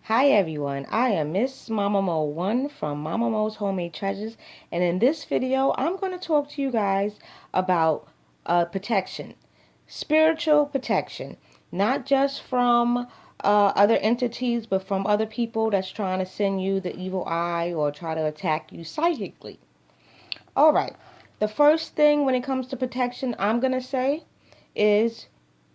Hi everyone, I am Miss Mama Mo 1 from Mama Mo's Homemade Treasures, and in this video I'm going to talk to you guys about protection, spiritual protection, not just from other entities but from other people that's trying to send you the evil eye or try to attack you psychically. Alright, the first thing when it comes to protection I'm going to say is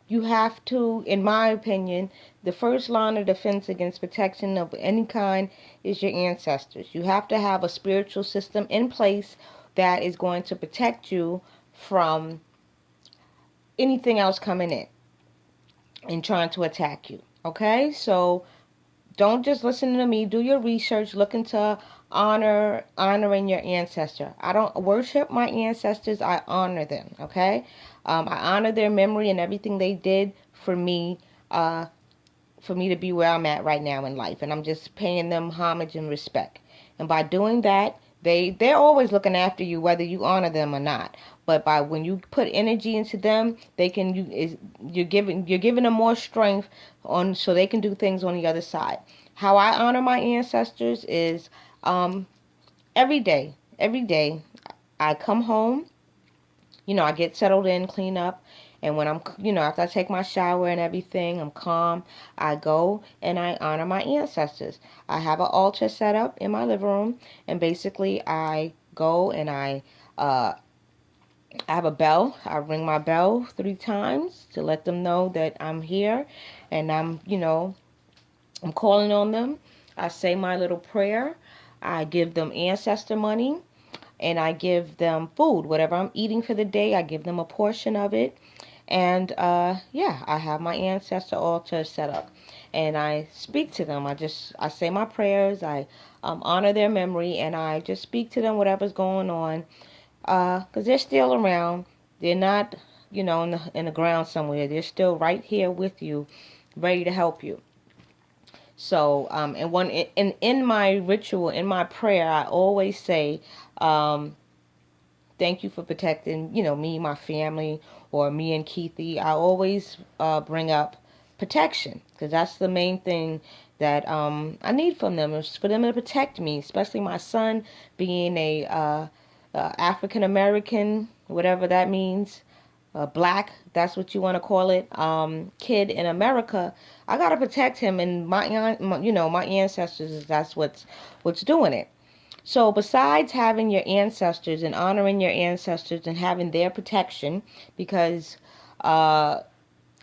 you have to, in my opinion, the first line of defense against protection of any kind is your ancestors. You have to have a spiritual system in place that is going to protect you from anything else coming in and trying to attack you. Okay? So don't just listen to me. Do your research. Look into honoring your ancestor. I don't worship my ancestors. I honor them. Okay, I honor their memory and everything they did for me. For me to be where I'm at right now in life, and I'm just paying them homage and respect. And by doing that, they're always looking after you, whether you honor them or not. But by when you put energy into them, you're giving them more strength on so they can do things on the other side. How I honor my ancestors is um, every day. Every day, I come home. I get settled in, clean up, and when after I take my shower and everything, I'm calm. I go and I honor my ancestors. I have an altar set up in my living room, and basically I go and uh, I have a bell. I ring my bell 3 times to let them know that I'm here, and I'm calling on them. I say my little prayer. I give them ancestor money and I give them food. Whatever I'm eating for the day, I give them a portion of it. And yeah, I have my ancestor altar set up, and I speak to them. I say my prayers. I honor their memory, and I just speak to them whatever's going on, because they're still around. They're not, in the ground somewhere. They're still right here with you, ready to help you. So, in my ritual, in my prayer, I always say, thank you for protecting, me, my family, or me and Keithy. I always bring up protection because that's the main thing that I need from them is for them to protect me, especially my son being a African American, whatever that means. Black, that's what you want to call it, kid in America. I gotta protect him, and my ancestors. That's what's doing it. So besides having your ancestors and honoring your ancestors and having their protection, because I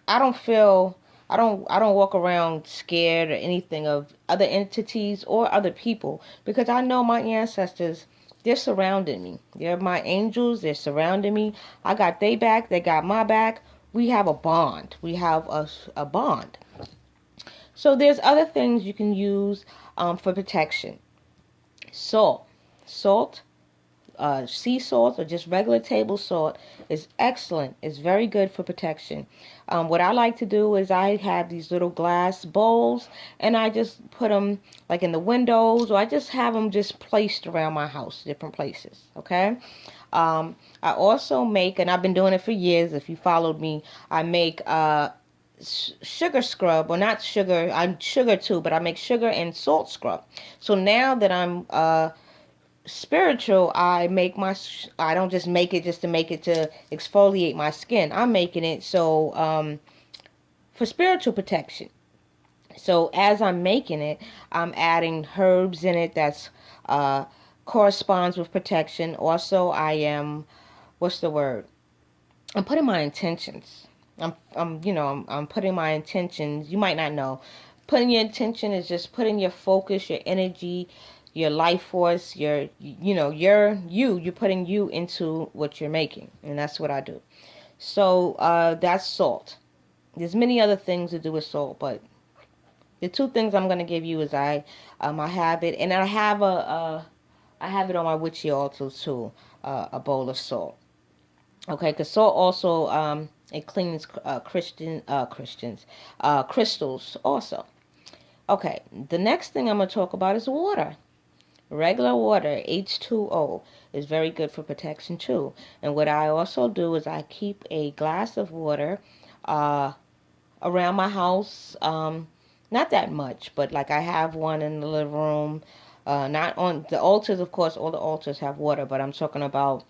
don't feel I don't walk around scared or anything of other entities or other people because I know my ancestors, they're surrounding me. They're my angels, they're surrounding me. I got they back, they got my back. We have a bond. We have a bond. So there's other things you can use for protection. Salt. Salt, sea salt or just regular table salt is excellent. It's very good for protection. What I like to do is I have these little glass bowls and I just put them like in the windows, or I just have them just placed around my house, different places. Okay. I also make, and I've been doing it for years. If you followed me, I make sugar scrub, or not sugar. I'm sugar too, but I make sugar and salt scrub. So now that I'm spiritual, I don't just make it just to make it to exfoliate my skin. I'm making it so for spiritual protection. So as I'm making it, I'm adding herbs in it that's corresponds with protection. Also, I am, what's the word, I'm putting my intentions. I'm putting my intentions. You might not know. Putting your intention is just putting your focus, your energy, your life force, you're putting you into what you're making, and that's what I do. So that's salt. There's many other things to do with salt, but the two things I'm gonna give you is I have it, and I have it on my witchy altar too, a bowl of salt. Okay, because salt also it cleans Christians crystals also. Okay, the next thing I'm gonna talk about is water. Regular water, H2O, is very good for protection too. And what I also do is I keep a glass of water uh, around my house. Not that much, but like I have one in the living room. Not on the altars, of course. All the altars have water, but I'm talking about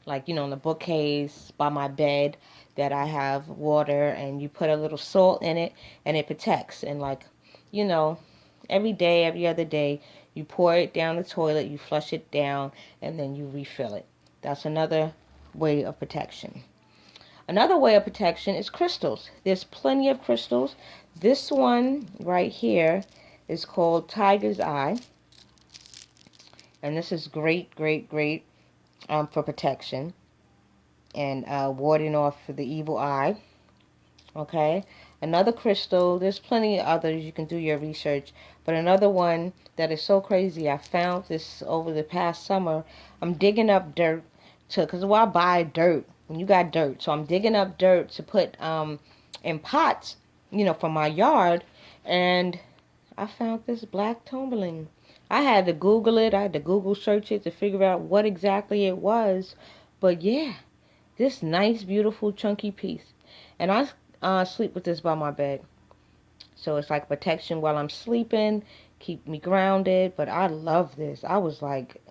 like in the bookcase by my bed that I have water, and you put a little salt in it, and it protects. And like you know, every day, every other day, you pour it down the toilet, you flush it down, and then you refill it. That's another way of protection. Another way of protection is crystals. There's plenty of crystals. This one right here is called Tiger's Eye. And this is great, great, great for protection and warding off the evil eye. Okay. Another crystal, there's plenty of others. You can do your research. But another one that is so crazy, I found this over the past summer. I'm digging up dirt because I buy dirt when you got dirt. So I'm digging up dirt to put in pots, from my yard. And I found this black tourmaline. I had to Google it. I had to Google search it to figure out what exactly it was. But yeah, this nice, beautiful, chunky piece. And I sleep with this by my bed. So it's like protection while I'm sleeping, keep me grounded. But I love this. I was like,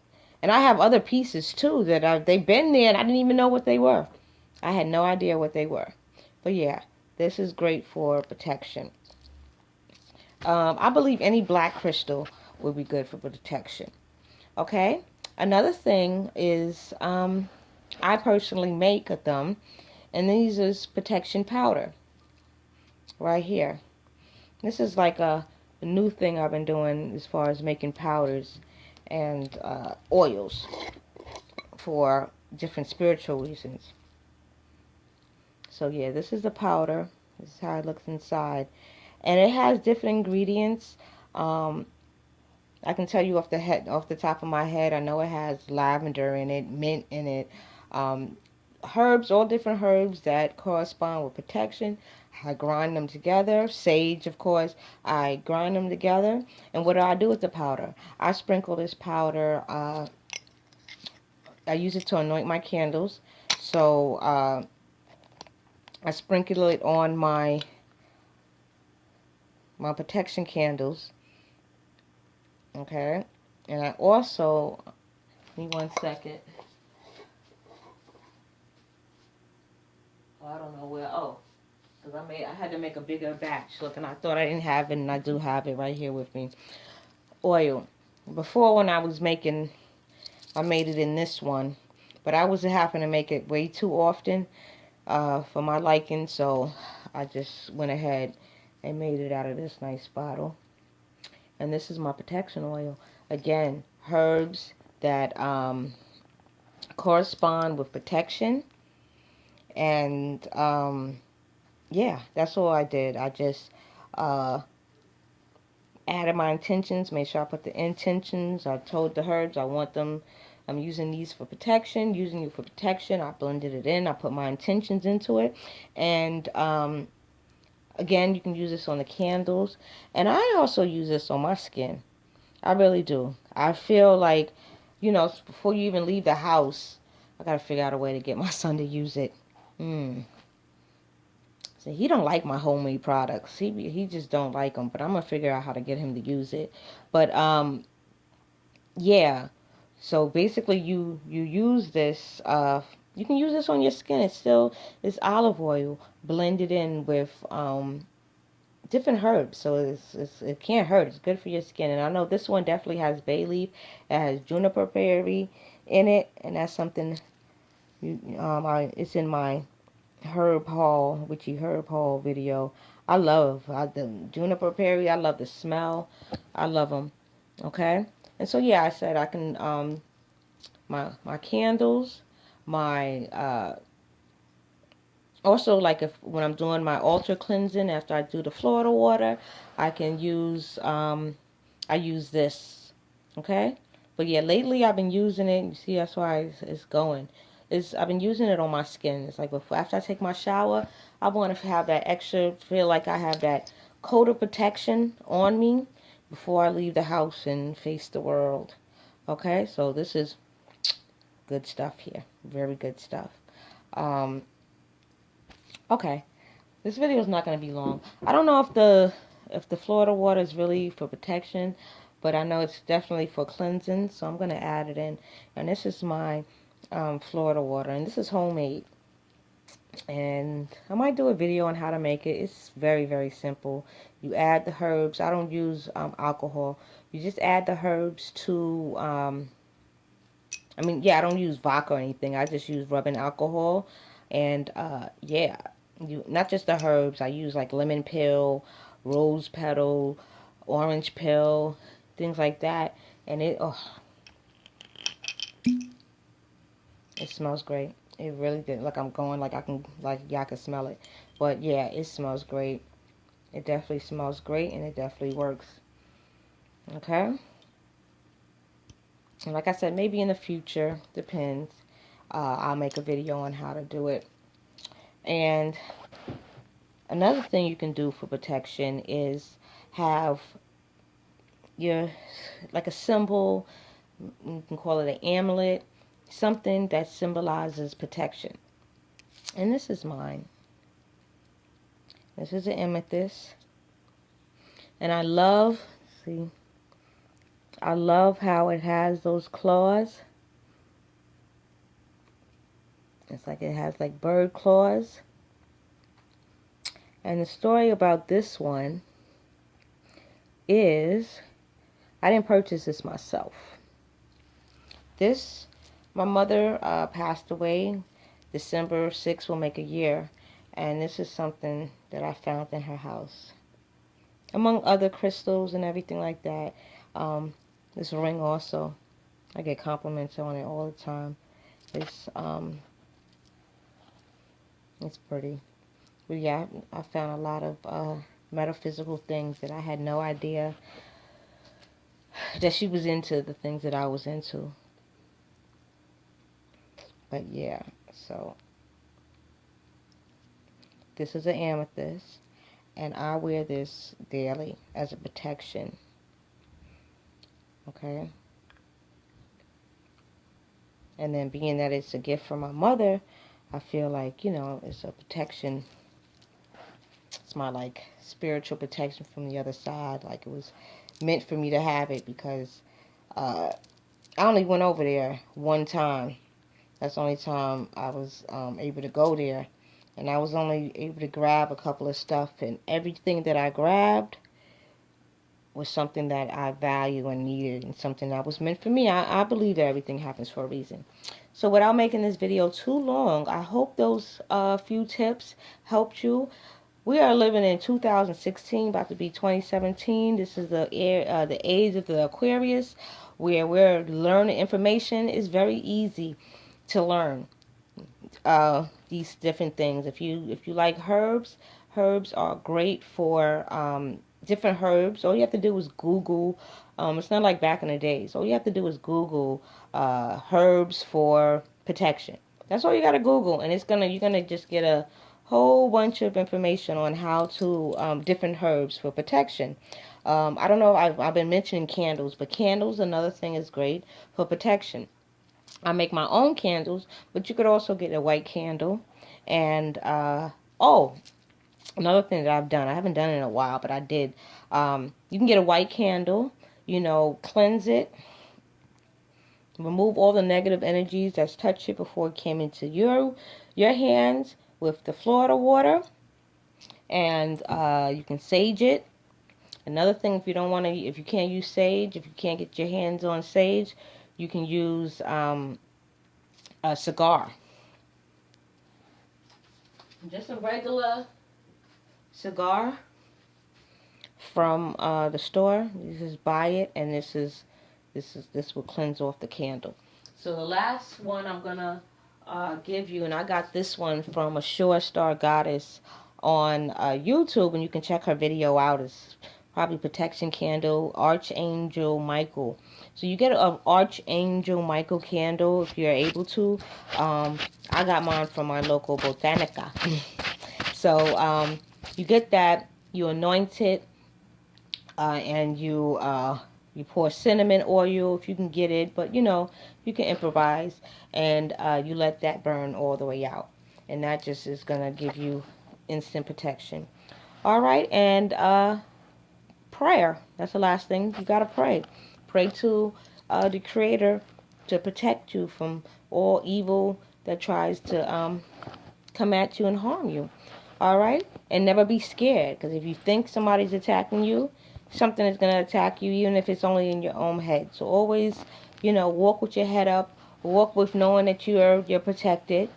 and I have other pieces too that they've been there and I didn't even know what they were. I had no idea what they were. But yeah, this is great for protection. I believe any black crystal would be good for protection. Okay. Another thing is I personally make them, and these is protection powder right here. This is like a new thing I've been doing as far as making powders and oils for different spiritual reasons. So yeah, this is the powder. This is how it looks inside, and it has different ingredients. Um, I can tell you off the top of my head. I know it has lavender in it, mint in it, um, herbs, all different herbs that correspond with protection. I grind them together. Sage, of course. I grind them together. And what do I do with the powder? I sprinkle this powder. I use it to anoint my candles. So I sprinkle it on my protection candles. Okay. And I also, give me 1 second. Oh, I don't know where. Oh, because I had to make a bigger batch. Look, and I thought I didn't have it, and I do have it right here with me. Oil. Before, when I was making, I made it in this one, but I wasn't having to make it way too often for my liking, so I just went ahead and made it out of this nice bottle. And this is my protection oil. Again, herbs that correspond with protection. And yeah, that's all I did. I just uh, added my intentions, made sure I put the intentions. I told the herbs I want them. I'm using these for protection, using you for protection. I blended it in. I put my intentions into it. And again, you can use this on the candles. And I also use this on my skin. I really do. I feel like, before you even leave the house, I got to figure out a way to get my son to use it. So he don't like my homemade products. He just don't like them. But I'm gonna figure out how to get him to use it. But yeah. So basically, you use this. You can use this on your skin. It's olive oil blended in with different herbs. So it can't hurt. It's good for your skin. And I know this one definitely has bay leaf. It has juniper berry in it, and that's something. It's in my witchy herb haul video. I love the juniper berry. I love the smell. I love them. Okay, and so yeah, I said I can my candles, my also like if when I'm doing my altar cleansing after I do the Florida water, I can use I use this. Okay, but yeah, lately I've been using it. You see, that's why it's going. I've been using it on my skin. It's like after I take my shower, I want to have that extra, feel like I have that coat of protection on me before I leave the house and face the world. Okay, so this is good stuff here. Very good stuff. Um, okay, this video is not going to be long. I don't know if if the Florida water is really for protection, but I know it's definitely for cleansing, so I'm going to add it in. And this is my Florida water, and this is homemade. And I might do a video on how to make it. It's very, very simple. You add the herbs. I don't use alcohol. You just add the herbs to, I don't use vodka or anything. I just use rubbing alcohol. And, yeah, not just the herbs. I use like lemon peel, rose petal, orange peel, things like that. And it smells great. It really did. Like I'm going, like I can, like y'all can smell it. But yeah, it smells great. It definitely smells great, and it definitely works. Okay. And like I said, maybe in the future, depends. I'll make a video on how to do it. And another thing you can do for protection is have your, like a symbol, you can call it an amulet, something that symbolizes protection. And this is mine. This is an amethyst. And I love, see, I love how it has those claws. It's like it has like bird claws. And the story about this one is, I didn't purchase this myself. This, my mother passed away. December 6th will make a year. And this is something that I found in her house. Among other crystals and everything like that. This ring also. I get compliments on it all the time. It's pretty. But yeah, I found a lot of metaphysical things that I had no idea that she was into, the things that I was into. But yeah, so this is an amethyst, and I wear this daily as a protection. Okay. And then being that it's a gift from my mother, I feel like, it's a protection. It's my like spiritual protection from the other side. Like it was meant for me to have it because I only went over there one time. That's the only time I was able to go there. And I was only able to grab a couple of stuff. And everything that I grabbed was something that I value and needed. And something that was meant for me. I believe that everything happens for a reason. So without making this video too long, I hope those few tips helped you. We are living in 2016, about to be 2017. This is the age of the Aquarius, where we're learning information. Is very easy to learn these different things. If you like herbs, herbs are great for different herbs. All you have to do is Google. It's not like back in the days. All you have to do is Google herbs for protection. That's all you got to Google, and you're gonna just get a whole bunch of information on how to different herbs for protection. I don't know. I've been mentioning candles, but candles, another thing, is great for protection. I make my own candles, but you could also get a white candle. And another thing that I've done, I haven't done it in a while, but I did. You can get a white candle, cleanse it, remove all the negative energies that's touched it before it came into your hands with the Florida water, and you can sage it. Another thing, if you can't use sage, if you can't get your hands on sage, you can use a cigar. Just a regular cigar from the store. You just buy it, and this will cleanse off the candle. So the last one I'm gonna give you, and I got this one from a Sure Star Goddess on YouTube, and you can check her video out. It's probably protection candle, Archangel Michael. So you get an Archangel Michael candle if you're able to. I got mine from my local Botanica. So you get that, you anoint it, and you pour cinnamon oil if you can get it, but you can improvise, and you let that burn all the way out, and that just is gonna give you instant protection. All right, and prayer. That's the last thing. You got to pray. Pray to the Creator to protect you from all evil that tries to come at you and harm you. All right? And never be scared, because if you think somebody's attacking you, something is going to attack you, even if it's only in your own head. So always, walk with your head up, walk with knowing that you're protected.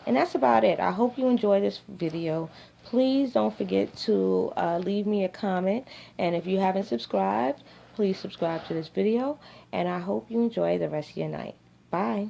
And that's about it. I hope you enjoyed this video. Please don't forget to leave me a comment. And if you haven't subscribed, please subscribe to this video. And I hope you enjoy the rest of your night. Bye.